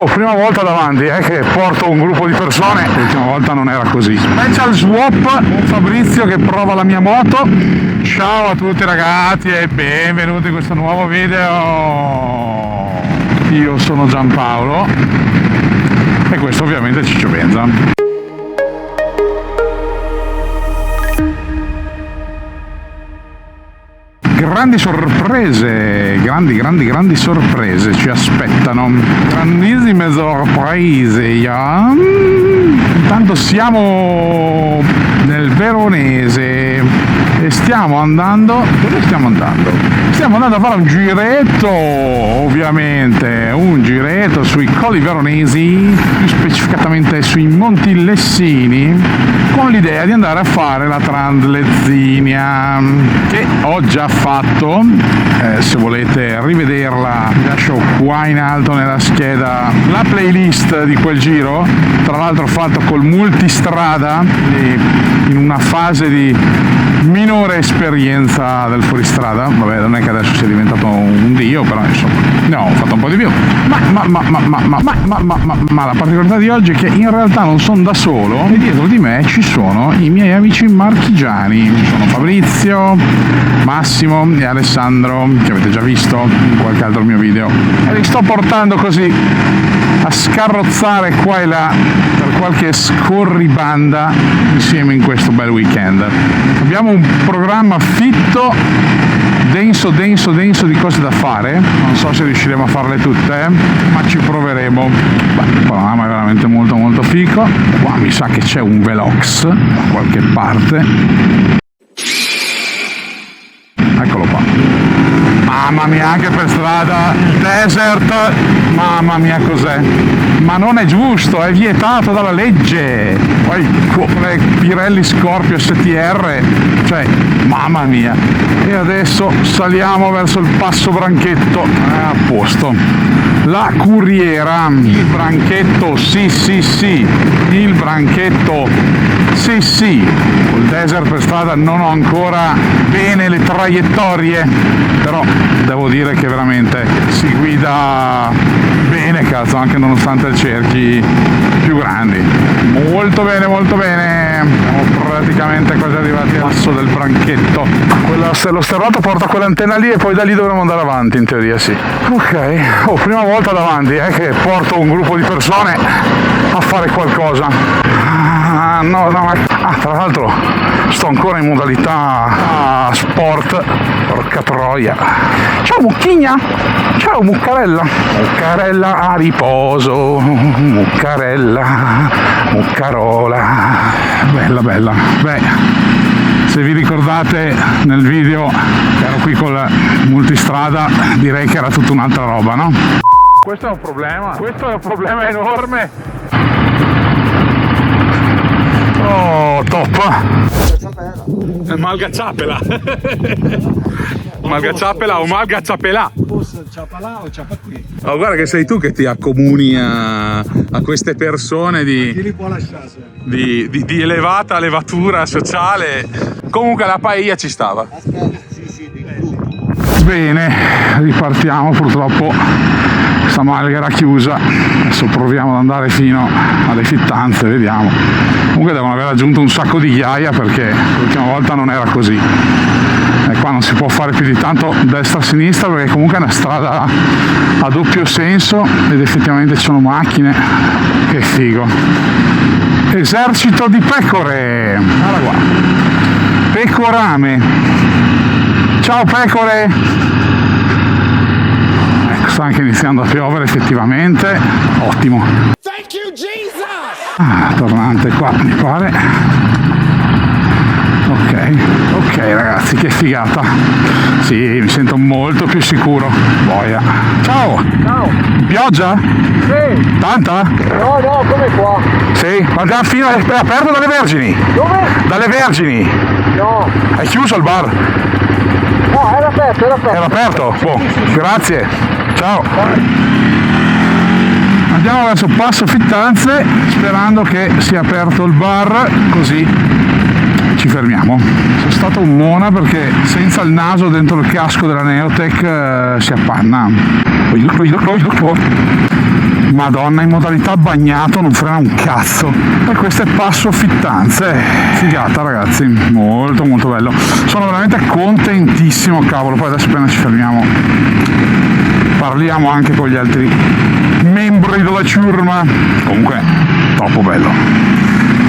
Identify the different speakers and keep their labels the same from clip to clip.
Speaker 1: Prima volta davanti che porto un gruppo di persone, l'ultima volta non era così. Special swap con Fabrizio che prova la mia moto. Ciao a tutti ragazzi e benvenuti in questo nuovo video. Io sono Giampaolo e questo ovviamente è Ciccio Benza. Grandi sorprese, grandi sorprese ci aspettano, grandissime sorprese, yeah. Intanto siamo nel Veronese e stiamo andando, dove stiamo andando? Stiamo andando a fare un giretto, ovviamente, un giretto sui Colli Veronesi, più specificatamente sui Monti Lessini, con l'idea di andare a fare la Translezzinia, che ho già fatto. Se volete rivederla vi lascio qua in alto nella scheda la playlist di quel giro, tra l'altro fatto col multistrada, in una fase di minore esperienza del fuoristrada. Vabbè, non è che adesso sia diventato un dio, però insomma ne ho fatto un po' di più. Ma la particolarità di oggi è che in realtà non sono da solo e dietro di me ci sono i miei amici marchigiani. Ci sono Fabrizio, Massimo e Alessandro, che avete già visto in qualche altro mio video, e li sto portando così a scarrozzare qua e là per qualche scorribanda insieme in questo bel weekend. Abbiamo un programma fitto, denso di cose da fare. Non so se riusciremo a farle tutte, ma ci proveremo. Il programma è veramente molto fico. Qua mi sa che c'è un Velox da qualche parte. Eccolo qua. Mamma mia, anche per strada il desert, mamma mia cos'è? Ma non è giusto, è vietato dalla legge. Poi Pirelli Scorpio STR, cioè mamma mia. E adesso saliamo verso il passo Branchetto, a posto. La Curiera, il Branchetto, sì, il Branchetto, sì. Col desert per strada non ho ancora bene le traiettorie, però devo dire che veramente si guida bene, cazzo, anche nonostante cerchi più grandi. Molto bene. Siamo praticamente quasi arrivati al passo del Branchetto. Lo sterrato porta quell'antenna lì e poi da lì dovremo andare avanti, in teoria sì. Ok, prima volta davanti che porto un gruppo di persone a fare qualcosa. Tra l'altro sto ancora in modalità sport, porca troia. Ciao Mucchigna, ciao Muccarella a riposo, Muccarola, bella. Beh, se vi ricordate nel video ero qui col multistrada, direi che era tutta un'altra roba, no? Questo è un problema enorme. Oh, top! Malgacciapela! Malgacciapela o malgacciapelà!
Speaker 2: Ciapalà o ciapa qui?
Speaker 1: Oh, guarda che sei tu che ti accomuni a queste persone di elevata levatura sociale. Comunque la paella ci stava. Bene, ripartiamo. Purtroppo questa malga era chiusa. Adesso proviamo ad andare fino alle Fittanze, vediamo. Comunque devono aver aggiunto un sacco di ghiaia perché l'ultima volta non era così. E qua non si può fare più di tanto destra-sinistra perché comunque è una strada a doppio senso ed effettivamente ci sono macchine. Che figo. Esercito di pecore. Guarda qua. Pecorame. Ciao pecore. Ecco, sta anche iniziando a piovere effettivamente. Ottimo.
Speaker 2: Thank you, Jesus!
Speaker 1: Tornante qua, mi pare. Ok ragazzi, che figata. Sì, mi sento molto più sicuro. Boia. Ciao. Pioggia?
Speaker 2: Sì.
Speaker 1: Tanta?
Speaker 2: No, come qua?
Speaker 1: Sì, ma andiamo fino, è aperto dalle Vergini.
Speaker 2: Dove?
Speaker 1: Dalle Vergini.
Speaker 2: No.
Speaker 1: È chiuso il bar?
Speaker 2: No, era aperto.
Speaker 1: Era aperto? Boh, grazie. Ciao. Andiamo verso Passo Fittanze sperando che sia aperto il bar, così ci fermiamo. Sono stato un mona perché senza il naso dentro il casco della Neotech si appanna. Madonna, in modalità bagnato non frena un cazzo. E questo è passo fittanze. Figata, ragazzi, molto molto bello. Sono veramente contentissimo, cavolo. Poi adesso appena ci fermiamo parliamo anche con gli altri membri della ciurma. Comunque troppo bello.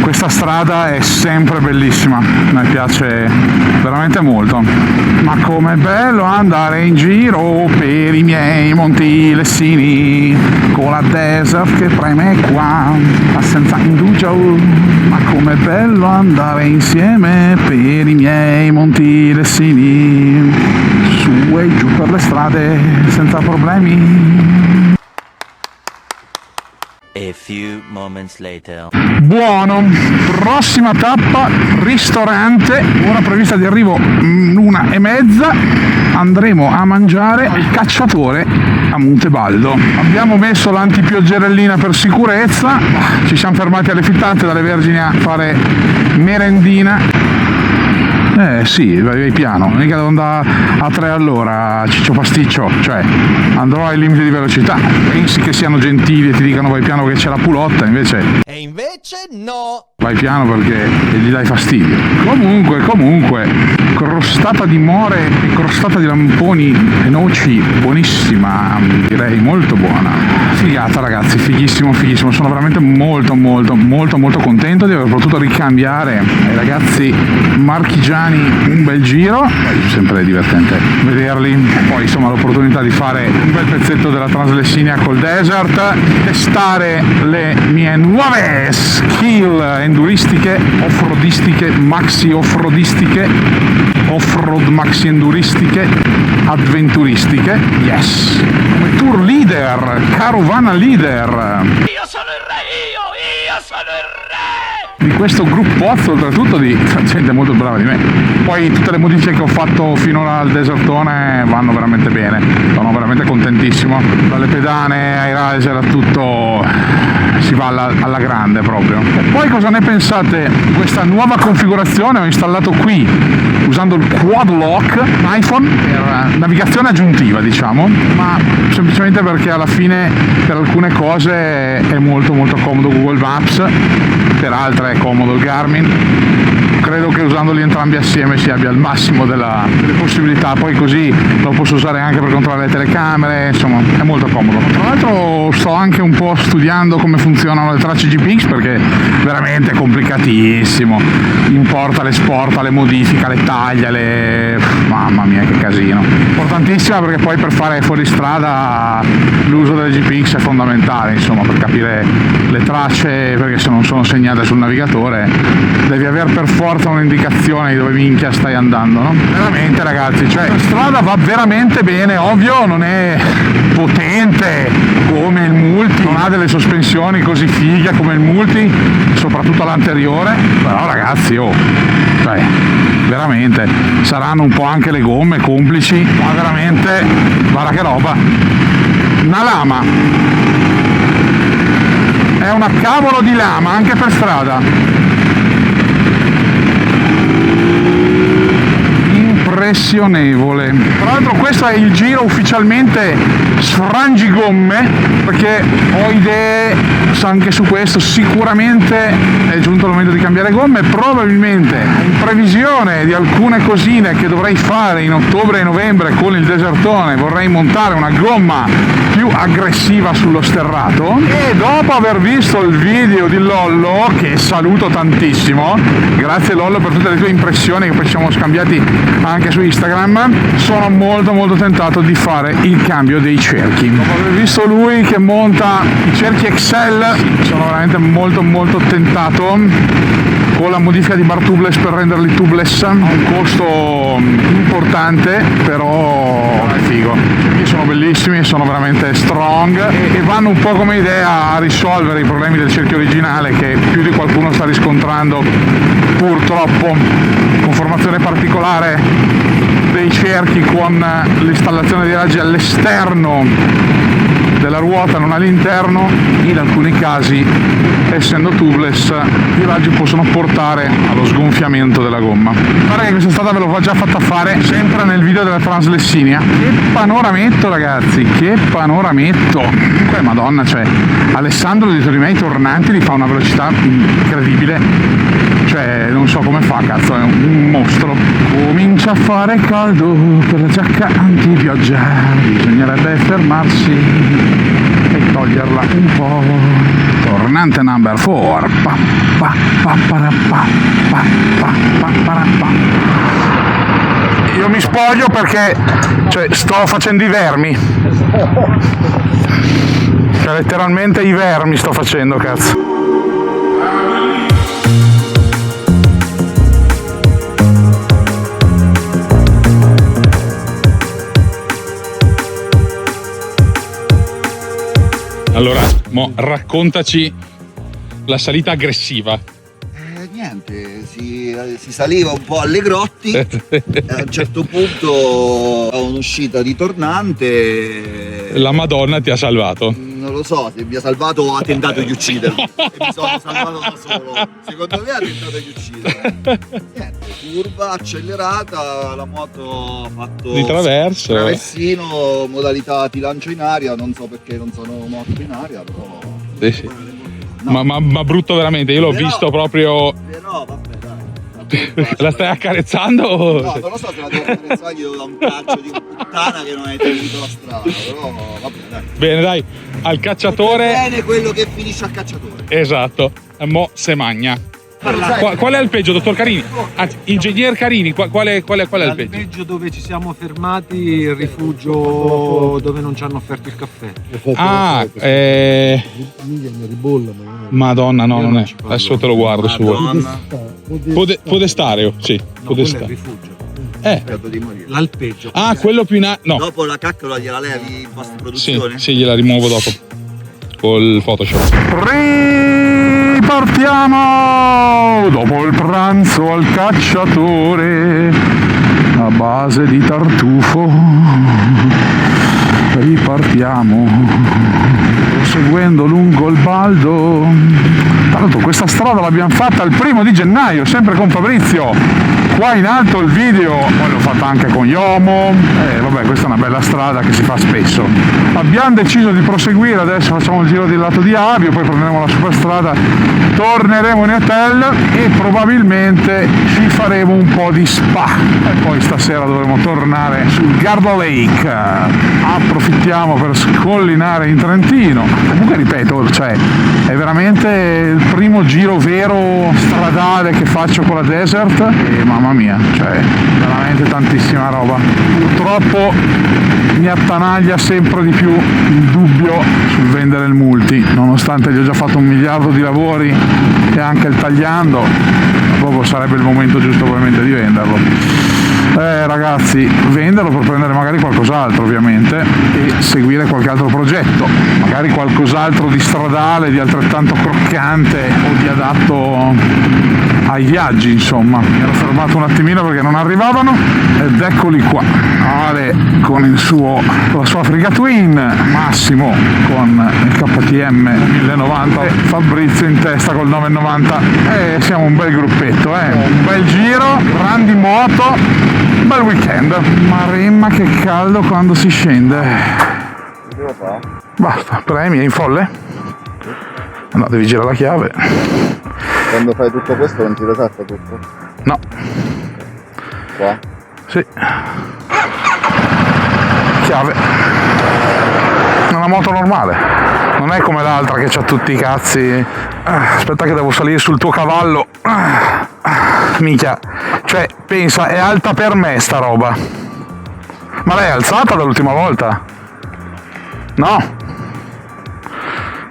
Speaker 1: Questa strada è sempre bellissima, mi piace veramente molto. Ma com'è bello andare in giro per i miei monti lessini, con la desert che preme qua, ma senza indugio. Ma com'è bello andare insieme per i miei monti lessini, su e giù per le strade senza problemi.
Speaker 3: A few moments later.
Speaker 1: Buono, prossima tappa, ristorante, ora prevista di arrivo 1:30, andremo a mangiare al Cacciatore a Montebaldo. Abbiamo messo l'antipioggerellina per sicurezza, ci siamo fermati alle Fittanze dalle Vergini a fare merendina. Sì, vai piano, mica devo andare a 3 all'ora, ciccio pasticcio, cioè andrò ai limiti di velocità. Pensi che siano gentili e ti dicano vai piano che c'è la pulotta, invece...
Speaker 3: E invece no!
Speaker 1: Vai piano perché gli dai fastidio. Comunque, crostata di more e crostata di lamponi e noci, buonissima, direi molto buona. Figata, ragazzi, fighissimo. Sono veramente molto contento di aver potuto ricambiare ai ragazzi marchigiani un bel giro. È sempre divertente vederli. Poi insomma l'opportunità di fare un bel pezzetto della Translessinia col desert, testare le mie nuove skill enduristiche, off-roadistiche, maxi off-roadistiche, off-road maxi enduristiche, avventuristiche. Yes! Come tour leader, carovana leader.
Speaker 3: Io sono il re, io sono il re!
Speaker 1: Di questo gruppozzo, oltretutto di gente molto brava di me. Poi tutte le modifiche che ho fatto finora al desertone vanno veramente bene, sono veramente contentissimo. Dalle pedane ai riser a tutto, si va alla grande proprio. E poi cosa ne pensate di questa nuova configurazione? Ho installato qui usando il Quad Lock iPhone per navigazione aggiuntiva, diciamo, ma semplicemente perché alla fine per alcune cose è molto comodo Google Maps, per altre è comodo il Garmin. Credo che usandoli entrambi assieme si abbia il massimo delle possibilità, poi così lo posso usare anche per controllare le telecamere, insomma è molto comodo. Tra l'altro sto anche un po' studiando come funzionano le tracce GPX, perché è veramente complicatissimo, importa, esporta, le modifica, le taglia, mamma mia che casino. Importantissima perché poi per fare fuoristrada l'uso delle GPX è fondamentale, insomma, per capire le tracce, perché se non sono segnate sul navigatore devi avere per forza un'indicazione di dove minchia stai andando, no? Veramente, ragazzi, cioè la strada va veramente bene, ovvio non è potente come il Multi, non ha delle sospensioni così fighe come il Multi, soprattutto l'anteriore, però ragazzi, cioè veramente saranno un po' anche le gomme complici, ma veramente guarda che roba. Una lama, è una cavolo di lama anche per strada. Impressionevole. Tra l'altro questo è il giro ufficialmente sfrangigomme, perché ho idee anche su questo. Sicuramente è giunto il momento di cambiare gomme, probabilmente in previsione di alcune cosine che dovrei fare in ottobre e novembre con il desertone vorrei montare una gomma più aggressiva sullo sterrato, e dopo aver visto il video di Lollo, che saluto tantissimo, grazie Lollo per tutte le tue impressioni che poi ci siamo scambiati anche su Instagram, sono molto tentato di fare il cambio dei cerchi. Dopo aver visto lui che monta i cerchi Excel, sono veramente molto tentato, con la modifica di bar tubeless per renderli tubeless, a un costo importante, però è figo. I sono bellissimi, sono veramente strong e vanno un po' come idea a risolvere i problemi del cerchio originale che più di qualcuno sta riscontrando purtroppo, con formazione particolare dei cerchi, con l'installazione di raggi all'esterno della ruota non all'interno, in alcuni casi, essendo tubeless, i raggi possono portare allo sgonfiamento della gomma. Mi pare che questa strada ve l'ho già fatta fare sempre nel video della Translessinia. Che panorametto, ragazzi, che panorametto! Comunque, madonna, cioè, Alessandro dei miei tornanti li fa a una velocità incredibile, cioè non so come fa, cazzo, è un mostro. Comincia a fare caldo per la giacca antipioggia, bisognerebbe fermarsi e toglierla un po'. Tornante number 4. Pa, pa, pa, para, pa, pa, pa, pa, para, pa. Io mi spoglio perché, cioè, sto facendo i vermi, cioè letteralmente i vermi sto facendo, cazzo. Allora, mo raccontaci la salita aggressiva.
Speaker 4: Niente, si saliva un po' alle grotti, a un certo punto a un'uscita di tornante.
Speaker 1: La Madonna ti ha salvato.
Speaker 4: Non lo so, se mi ha salvato o ha tentato di uccidermi. E mi sono salvato da solo. Secondo me ha tentato di uccidermi. Niente, curva, accelerata, la moto ha fatto
Speaker 1: Di traverso.
Speaker 4: traversino, modalità ti lancio in aria, non so perché non sono morto in aria, però.
Speaker 1: Sì, sì.
Speaker 4: No.
Speaker 1: Ma brutto veramente, io l'ho
Speaker 4: Però-
Speaker 1: visto proprio.
Speaker 4: Però vabbè, dai.
Speaker 1: La stai accarezzando?
Speaker 4: No, non lo so se la devo accarezzare, io do un calcio di puttana che non hai tenuto la strada, però vabbè, dai.
Speaker 1: Bene, dai, al cacciatore.
Speaker 4: Bene quello che finisce a cacciatore.
Speaker 1: Esatto, mo se magna. Qual è il peggio, dottor Carini? Anzi, ingegner Carini, qual è il peggio?
Speaker 5: L'alpeggio dove ci siamo fermati, il rifugio dove non ci hanno offerto il caffè.
Speaker 1: Ah, Madonna, no, non è. Adesso te lo guardo su.
Speaker 4: Madonna,
Speaker 1: Podestario, sì,
Speaker 5: No, quello è il
Speaker 1: Podestario.
Speaker 5: rifugio.
Speaker 4: cercato di morire.
Speaker 5: L'alpeggio.
Speaker 1: Ah, quello più in alto. No,
Speaker 4: Dopo la caccola gliela levi in post
Speaker 1: sì,
Speaker 4: produzione?
Speaker 1: sì, gliela rimuovo dopo. Col Photoshop. Ripartiamo dopo il pranzo al cacciatore a base di tartufo. Ripartiamo proseguendo lungo il Baldo. Tra l'altro questa strada l'abbiamo fatta il 1° gennaio, sempre con Fabrizio. Qua in alto il video, poi l'ho fatta anche con Yomo. Vabbè, questa è una bella strada che si fa spesso. Abbiamo deciso di proseguire, adesso facciamo il giro del lato di Abio, poi prenderemo la superstrada, torneremo in hotel e probabilmente ci faremo un po' di spa. E poi stasera dovremo tornare sul Garda Lake. Approfittiamo per scollinare in Trentino. Comunque ripeto, cioè, è veramente il primo giro vero stradale che faccio con la Desert e mamma mia, cioè veramente tantissima roba. Purtroppo mi attanaglia sempre di più il dubbio sul vendere il multi, nonostante gli ho già fatto 1 miliardo di lavori e anche il tagliando, proprio sarebbe il momento giusto probabilmente di venderlo. Ragazzi, venderlo per prendere magari qualcos'altro ovviamente e seguire qualche altro progetto, magari qualcos'altro di stradale, di altrettanto croccante o di adatto ai viaggi, insomma. Mi ero fermato un attimino perché non arrivavano ed eccoli qua. Ale con la sua Africa Twin, Massimo con il KTM 1090 e Fabrizio in testa col 990 e siamo un bel gruppetto, un bel giro, grandi moto, un bel weekend. Maremma che caldo quando si scende.
Speaker 4: Che devo fare?
Speaker 1: Basta, premi, è in folle? No, devi girare la chiave.
Speaker 4: Quando fai tutto questo non ti resetta tutto?
Speaker 1: No.
Speaker 4: Qua?
Speaker 1: Sì. Chiave. È una moto normale. Non è come l'altra che c'ha tutti i cazzi. Aspetta che devo salire sul tuo cavallo. Minchia. Cioè, pensa, è alta per me sta roba. Ma lei è alzata dall'ultima volta? No.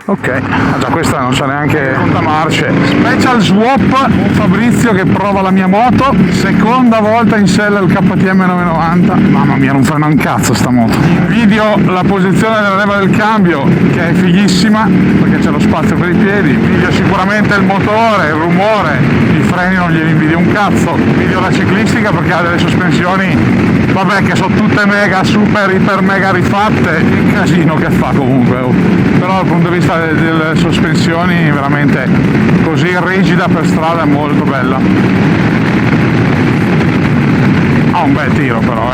Speaker 1: Ok, già questa non c'è neanche contamarce. Special swap con Fabrizio che prova la mia moto, seconda volta in sella il KTM 990. Mamma mia, non frena un cazzo sta moto. In video la posizione della leva del cambio che è fighissima perché c'è lo spazio per i piedi. In video sicuramente il motore, il rumore, il freni non glieli invidio un cazzo. Invidio la ciclistica perché ha delle sospensioni, vabbè, che sono tutte mega, super, iper mega rifatte, il casino che fa comunque, però dal punto di vista delle sospensioni veramente così rigida per strada è molto bella. Ha un bel tiro però,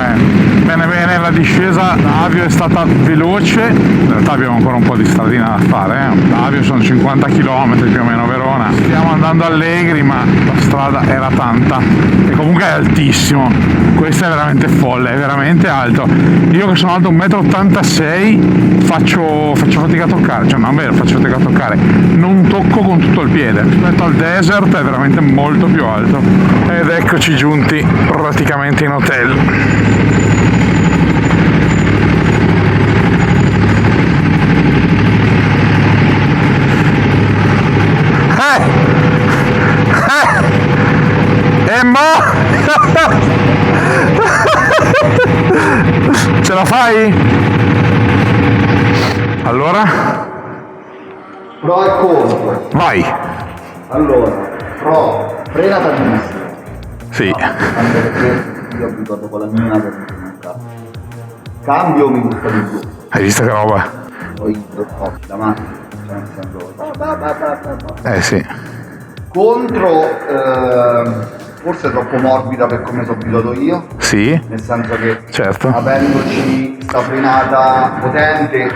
Speaker 1: bene bene, la discesa da Avio è stata veloce, in realtà abbiamo ancora un po' di stradina da fare, da Avio sono 50 km più o meno a Verona, stiamo andando allegri ma la strada era tanta e comunque è altissimo, questo è veramente folle, è veramente alto. Io che sono alto 1,86 m faccio fatica a toccare, cioè non è vero, faccio fatica a toccare, non tocco con tutto il piede, rispetto al desert è veramente molto più alto. Ed eccoci giunti praticamente in hotel. Ce la fai? Allora?
Speaker 4: Pro e contro.
Speaker 1: Vai!
Speaker 4: Allora, pro, frena tantissimo.
Speaker 1: Sì.
Speaker 4: Anche perché io abituato con la mia per non cazzo. Cambio mi gusta di più.
Speaker 1: Hai visto che roba?
Speaker 4: Poi davanti, cioè nel senso.
Speaker 1: Sì.
Speaker 4: Contro, forse è troppo morbida per come sono abituato io.
Speaker 1: Sì.
Speaker 4: Nel senso che
Speaker 1: Certo.
Speaker 4: avendoci sta frenata potente.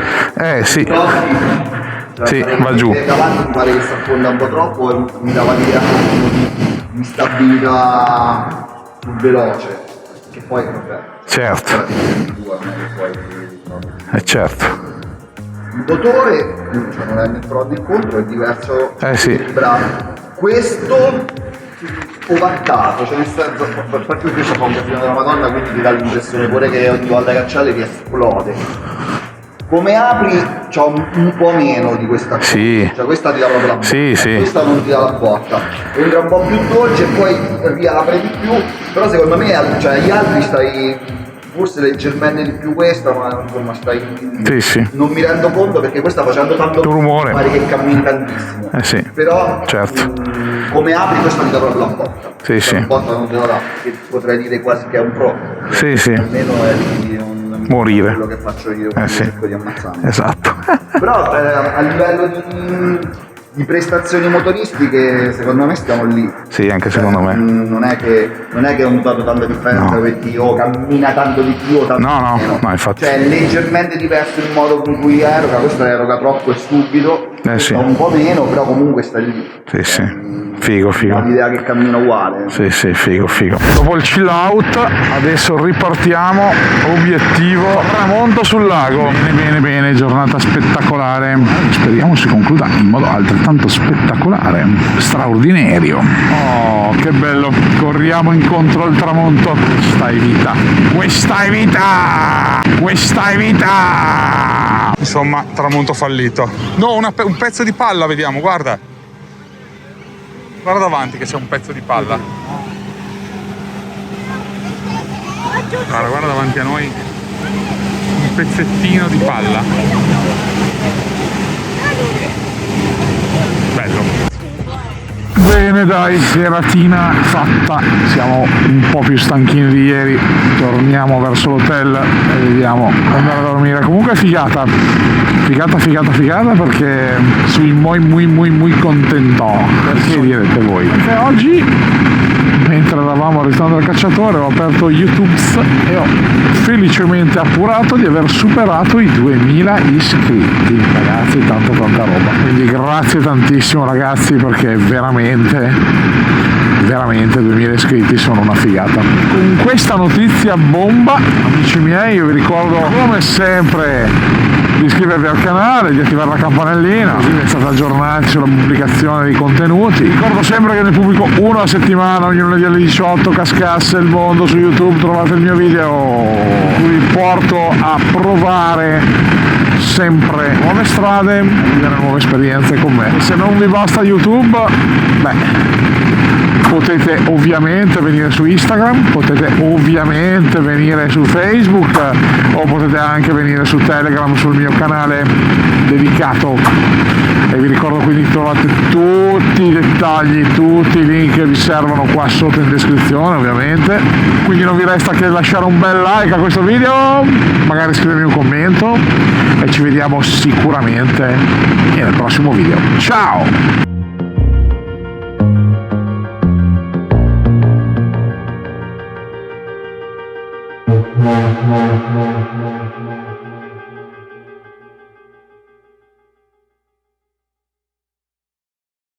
Speaker 1: Sì.
Speaker 4: Cioè,
Speaker 1: Sì, va giù.
Speaker 4: Davanti mi pare che si affonda un po' troppo e mi dava l'idea di stabilità più veloce. Che poi vabbè.
Speaker 1: Certo. Certo.
Speaker 4: Il motore, cioè non è né pro né contro, è diverso.
Speaker 1: Sì.
Speaker 4: Bravo. Questo ovattato, cioè nel senso, per parte qui c'è un casino della Madonna, quindi ti dà l'impressione pure che ogni volta che acceleri esplode. Come apri c'ho un po' meno di questa cosa,
Speaker 1: Sì.
Speaker 4: Cioè questa ti dà proprio la botta,
Speaker 1: Sì.
Speaker 4: questa non ti dà la botta, entra un po' più dolce e poi riapre di più, però secondo me cioè, gli altri stai forse leggermente di più questa, ma insomma stai.
Speaker 1: Sì.
Speaker 4: Non mi rendo conto perché questa facendo tanto
Speaker 1: rumore.
Speaker 4: pare che cammini tantissimo.
Speaker 1: Sì.
Speaker 4: Però
Speaker 1: Certo.
Speaker 4: Come apri questa mi dà proprio la botta.
Speaker 1: Sì.
Speaker 4: La botta non te la dà, che potrei dire quasi che è un pro.
Speaker 1: Sì.
Speaker 4: Almeno è di non
Speaker 1: Morire.
Speaker 4: quello che faccio io, quindi
Speaker 1: Sì.
Speaker 4: cerco di ammazzarmi.
Speaker 1: Esatto.
Speaker 4: Però a livello di prestazioni motoristiche secondo me stiamo lì.
Speaker 1: Sì, anche secondo me.
Speaker 4: Non è che ho notato tanta differenza
Speaker 1: No.
Speaker 4: perché cammina tanto di più o tanto
Speaker 1: No,
Speaker 4: di meno.
Speaker 1: infatti.
Speaker 4: Cioè è leggermente diverso il modo con cui eroga, questa eroga troppo e subito,
Speaker 1: Sì.
Speaker 4: un po' meno, però comunque sta lì.
Speaker 1: Sì. Figo.
Speaker 4: Ho l'idea che cammina uguale.
Speaker 1: Sì, figo. Dopo il chill out, adesso ripartiamo, obiettivo, tramonto sul lago. Bene, giornata spettacolare. Speriamo si concluda in modo altrettanto spettacolare, straordinario. Oh, che bello, corriamo incontro al tramonto. Questa è vita! Insomma, tramonto fallito. No, un pezzo di palla, vediamo, guarda. Guarda davanti che c'è un pezzo di palla. Guarda davanti a noi un pezzettino di palla. Bello. Bene dai, seratina fatta, siamo un po' più stanchini di ieri, torniamo verso l'hotel e vediamo andare a dormire. Comunque è figata perché sui muy contento. Perché direte voi? Perché oggi, mentre eravamo al ristorante del cacciatore, ho aperto YouTube e ho felicemente appurato di aver superato i 2000 iscritti. Ragazzi, tanta roba. Quindi grazie tantissimo ragazzi, perché veramente 2000 iscritti sono una figata. Con questa notizia bomba, amici miei, io vi ricordo come sempre di iscrivervi al canale, di attivare la campanellina, così vi state aggiornati sulla pubblicazione dei contenuti. Ricordo sempre che ne pubblico uno a settimana, ogni lunedì alle 18, cascasse il mondo su YouTube, trovate il mio video in cui vi porto a provare sempre nuove strade, a vivere nuove esperienze con me. E se non vi basta YouTube, potete ovviamente venire su Instagram, potete ovviamente venire su Facebook o potete anche venire su Telegram, sul mio canale dedicato. E vi ricordo quindi trovate tutti i dettagli dettagli, tutti i link vi servono qua sotto in descrizione ovviamente, quindi non vi resta che lasciare un bel like a questo video, magari scrivermi un commento e ci vediamo sicuramente nel prossimo video. Ciao!